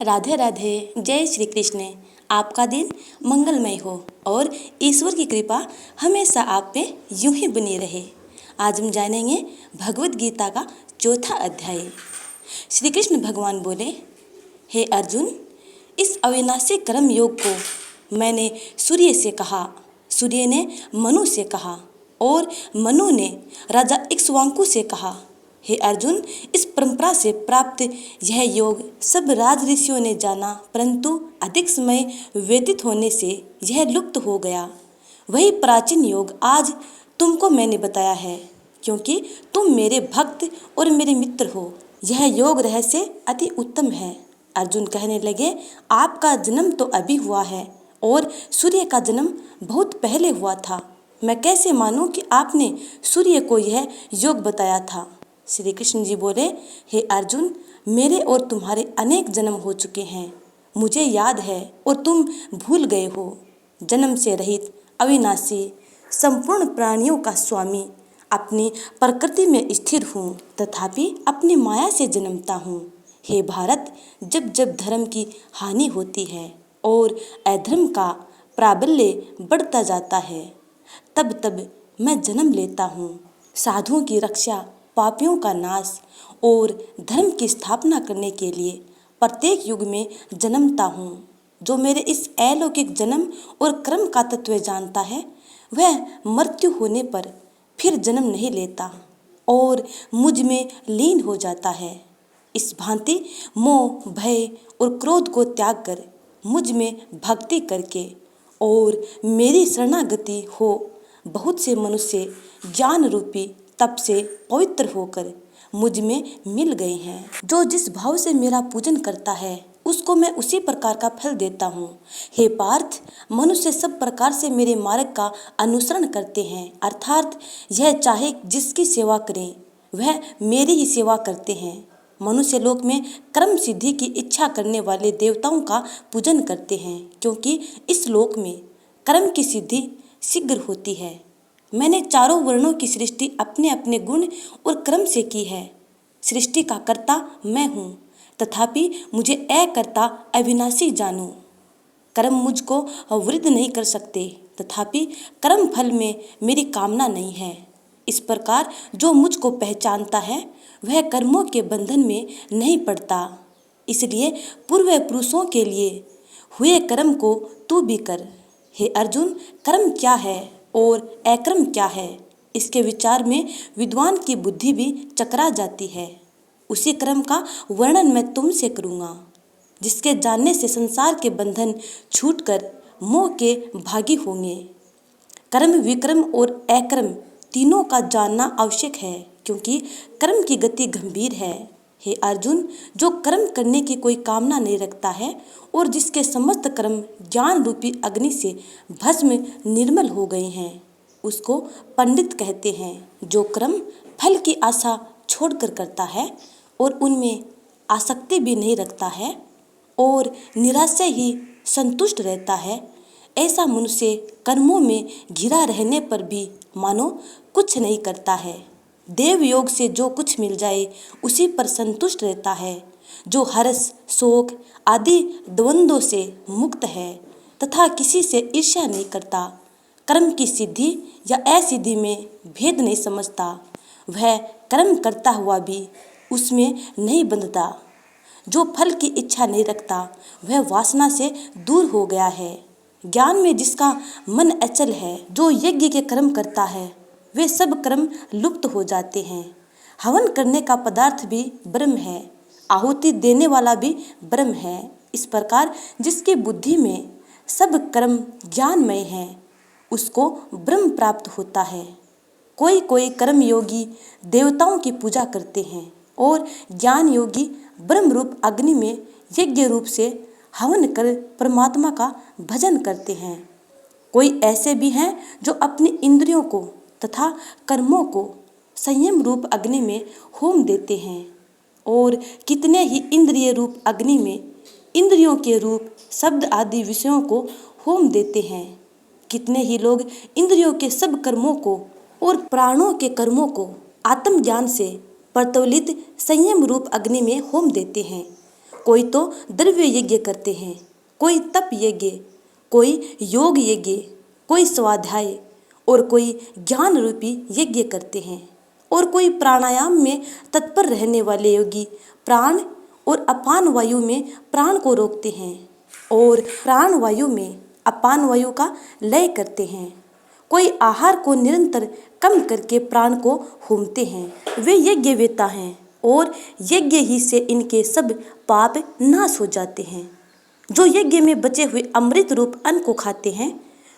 राधे राधे। जय श्री कृष्ण। आपका दिन मंगलमय हो और ईश्वर की कृपा हमेशा आप पे यूं ही बनी रहे। आज हम जानेंगे भगवत गीता का चौथा अध्याय। श्री कृष्ण भगवान बोले, हे अर्जुन, इस अविनाशी कर्म योग को मैंने सूर्य से कहा, सूर्य ने मनु से कहा और मनु ने राजा इक्ष्वाकु से कहा। हे अर्जुन, इस परंपरा से प्राप्त यह योग सब राज ऋषियों ने जाना, परंतु अधिक समय व्यतीत होने से यह लुप्त हो गया। वही प्राचीन योग आज तुमको मैंने बताया है, क्योंकि तुम मेरे भक्त और मेरे मित्र हो। यह योग रहस्य अति उत्तम है। अर्जुन कहने लगे, आपका जन्म तो अभी हुआ है और सूर्य का जन्म बहुत पहले हुआ था। मैं कैसे मानूं कि आपने सूर्य को यह योग बताया था। श्री कृष्ण जी बोले, हे अर्जुन, मेरे और तुम्हारे अनेक जन्म हो चुके हैं, मुझे याद है और तुम भूल गए हो। जन्म से रहित, अविनाशी, संपूर्ण प्राणियों का स्वामी, अपनी प्रकृति में स्थिर हूँ, तथापि अपनी माया से जन्मता हूँ। हे भारत, जब जब धर्म की हानि होती है और अधर्म का प्राबल्य बढ़ता जाता है, तब तब मैं जन्म लेता हूँ। साधुओं की रक्षा, पापियों का नाश और धर्म की स्थापना करने के लिए प्रत्येक युग में जन्मता हूँ। जो मेरे इस अलौकिक जन्म और कर्म का तत्व जानता है, वह मृत्यु होने पर फिर जन्म नहीं लेता और मुझ में लीन हो जाता है। इस भांति मोह, भय और क्रोध को त्याग कर मुझ में भक्ति करके और मेरी शरणागति हो, बहुत से मनुष्य ज्ञान रूपी तप से पवित्र होकर मुझ में मिल गए हैं। जो जिस भाव से मेरा पूजन करता है, उसको मैं उसी प्रकार का फल देता हूँ। हे पार्थ, मनुष्य सब प्रकार से मेरे मार्ग का अनुसरण करते हैं, अर्थात यह चाहे जिसकी सेवा करें, वह मेरी ही सेवा करते हैं। मनुष्य लोक में कर्म सिद्धि की इच्छा करने वाले देवताओं का पूजन करते हैं, क्योंकि इस लोक में कर्म की सिद्धि शीघ्र होती है। मैंने चारों वर्णों की सृष्टि अपने अपने गुण और क्रम से की है। सृष्टि का कर्ता मैं हूँ, तथापि मुझे अकर्ता अविनाशी जानो। कर्म मुझको वृद्ध नहीं कर सकते, तथापि कर्म फल में मेरी कामना नहीं है। इस प्रकार जो मुझको पहचानता है, वह कर्मों के बंधन में नहीं पड़ता। इसलिए पूर्व पुरुषों के लिए हुए कर्म को तू भी कर। हे अर्जुन, कर्म क्या है और अकर्म क्या है, इसके विचार में विद्वान की बुद्धि भी चकरा जाती है। उसी कर्म का वर्णन मैं तुमसे करूँगा, जिसके जानने से संसार के बंधन छूटकर मोह के भागी होंगे। कर्म, विक्रम और अकर्म तीनों का जानना आवश्यक है, क्योंकि कर्म की गति गंभीर है। हे अर्जुन, जो कर्म करने की कोई कामना नहीं रखता है और जिसके समस्त कर्म ज्ञान रूपी अग्नि से भस्म निर्मल हो गए हैं, उसको पंडित कहते हैं। जो कर्म फल की आशा छोड़कर करता है और उनमें आसक्ति भी नहीं रखता है और निराशा ही संतुष्ट रहता है, ऐसा मनुष्य कर्मों में घिरा रहने पर भी मानो कुछ नहीं करता है। देव योग से जो कुछ मिल जाए उसी पर संतुष्ट रहता है। जो हर्ष, शोक आदि द्वंद्वों से मुक्त है तथा किसी से ईर्ष्या नहीं करता, कर्म की सिद्धि या असिद्धि में भेद नहीं समझता, वह कर्म करता हुआ भी उसमें नहीं बंधता। जो फल की इच्छा नहीं रखता, वह वासना से दूर हो गया है। ज्ञान में जिसका मन अचल है, जो यज्ञ के कर्म करता है, वे सब कर्म लुप्त हो जाते हैं। हवन करने का पदार्थ भी ब्रह्म है, आहुति देने वाला भी ब्रह्म है। इस प्रकार जिसकी बुद्धि में सब कर्म ज्ञानमय है, उसको ब्रह्म प्राप्त होता है। कोई कोई कर्म योगी देवताओं की पूजा करते हैं और ज्ञान योगी ब्रह्म रूप अग्नि में यज्ञ रूप से हवन कर परमात्मा का भजन करते हैं। कोई ऐसे भी हैं जो अपनी इंद्रियों को तथा कर्मों को संयम रूप अग्नि में होम देते हैं, और कितने ही इंद्रिय रूप अग्नि में इंद्रियों के रूप शब्द आदि विषयों को होम देते हैं। कितने ही लोग इंद्रियों के सब कर्मों को और प्राणों के कर्मों को आत्मज्ञान से प्रज्वलित संयम रूप अग्नि में होम देते हैं। कोई तो द्रव्य यज्ञ करते हैं, कोई तप यज्ञ, कोई योग यज्ञ, कोई स्वाध्याय और कोई ज्ञान रूपी यज्ञ करते हैं, और कोई प्राणायाम में तत्पर रहने वाले योगी प्राण और अपान वायु में प्राण को रोकते हैं और प्राण वायु में अपान वायु का लय करते हैं। कोई आहार को निरंतर कम करके प्राण को होमते हैं। वे यज्ञवेत्ता हैं और यज्ञ ही से इनके सब पाप नाश हो जाते हैं। जो यज्ञ में बचे हुए अमृत रूप अन्न को खाते हैं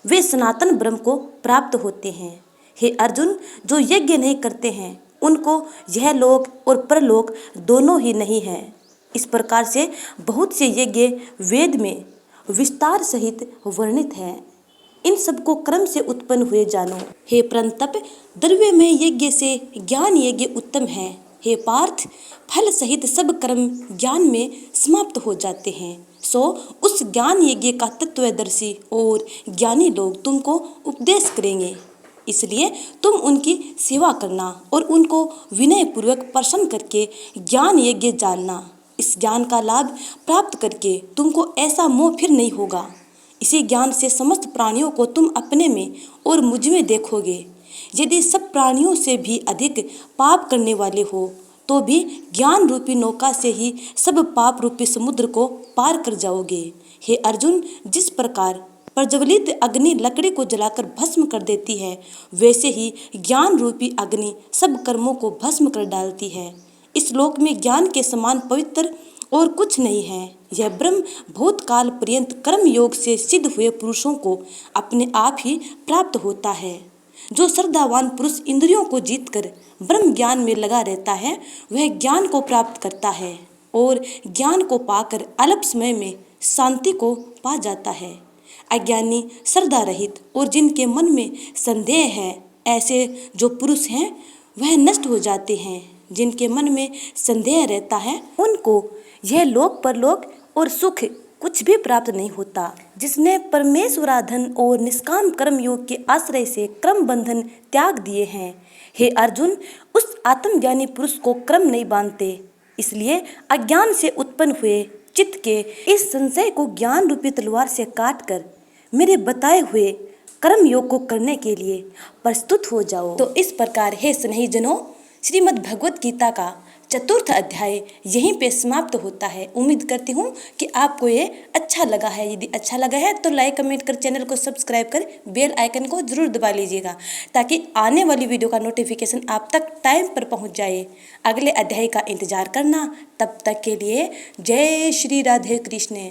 वे सनातन ब्रह्म को प्राप्त होते हैं। हे अर्जुन, जो यज्ञ नहीं करते हैं उनको यह लोक और परलोक दोनों ही नहीं है। इस प्रकार से बहुत से यज्ञ वेद में विस्तार सहित वर्णित हैं। इन सबको क्रम से उत्पन्न हुए जानो। हे परंतप, द्रव्य में यज्ञ से ज्ञान यज्ञ उत्तम है। हे पार्थ, फल सहित सब कर्म ज्ञान में समाप्त हो जाते हैं। सो उस ज्ञान यज्ञ का तत्वदर्शी और ज्ञानी लोग तुमको उपदेश करेंगे। इसलिए तुम उनकी सेवा करना और उनको विनय पूर्वक प्रसन्न करके ज्ञान यज्ञ जानना। इस ज्ञान का लाभ प्राप्त करके तुमको ऐसा मोह फिर नहीं होगा। इसी ज्ञान से समस्त प्राणियों को तुम अपने में और मुझ में देखोगे। यदि सब प्राणियों से भी अधिक पाप करने वाले हो तो भी ज्ञान रूपी नौका से ही सब पाप रूपी समुद्र को पार कर जाओगे। हे अर्जुन, जिस प्रकार प्रज्वलित अग्नि लकड़ी को जलाकर भस्म कर देती है, वैसे ही ज्ञान रूपी अग्नि सब कर्मों को भस्म कर डालती है। इस लोक में ज्ञान के समान पवित्र और कुछ नहीं है। यह ब्रह्म बहुत काल पर्यंत कर्म योग से सिद्ध हुए पुरुषों को अपने आप ही प्राप्त होता है। जो श्रद्धावान पुरुष इंद्रियों को जीतकर ब्रह्म ज्ञान में लगा रहता है वह ज्ञान को प्राप्त करता है और ज्ञान को पाकर अल्प समय में शांति को पा जाता है। अज्ञानी, श्रद्धा रहित और जिनके मन में संदेह है, ऐसे जो पुरुष हैं वह नष्ट हो जाते हैं। जिनके मन में संदेह रहता है उनको यह लोक परलोक और सुख कुछ भी प्राप्त नहीं होता। जिसने परमेश्वराधन और निष्काम कर्म योग के आश्रय से क्रम बंधन त्याग दिए हैं, हे अर्जुन, उस आत्मज्ञानी पुरुष को क्रम नहीं बांधते। इसलिए अज्ञान से उत्पन्न हुए चित्त के इस संशय को ज्ञान रूपी तलवार से काट कर मेरे बताए हुए कर्म योग को करने के लिए प्रस्तुत हो जाओ। तो इस प्रकार हे स्नेही जनों, श्रीमद् भगवत गीता का चतुर्थ अध्याय यहीं पे समाप्त होता है। उम्मीद करती हूँ कि आपको ये अच्छा लगा है। यदि अच्छा लगा है तो लाइक कमेंट कर, चैनल को सब्सक्राइब कर, बेल आइकन को जरूर दबा लीजिएगा ताकि आने वाली वीडियो का नोटिफिकेशन आप तक टाइम पर पहुँच जाए। अगले अध्याय का इंतजार करना। तब तक के लिए जय श्री राधे कृष्ण।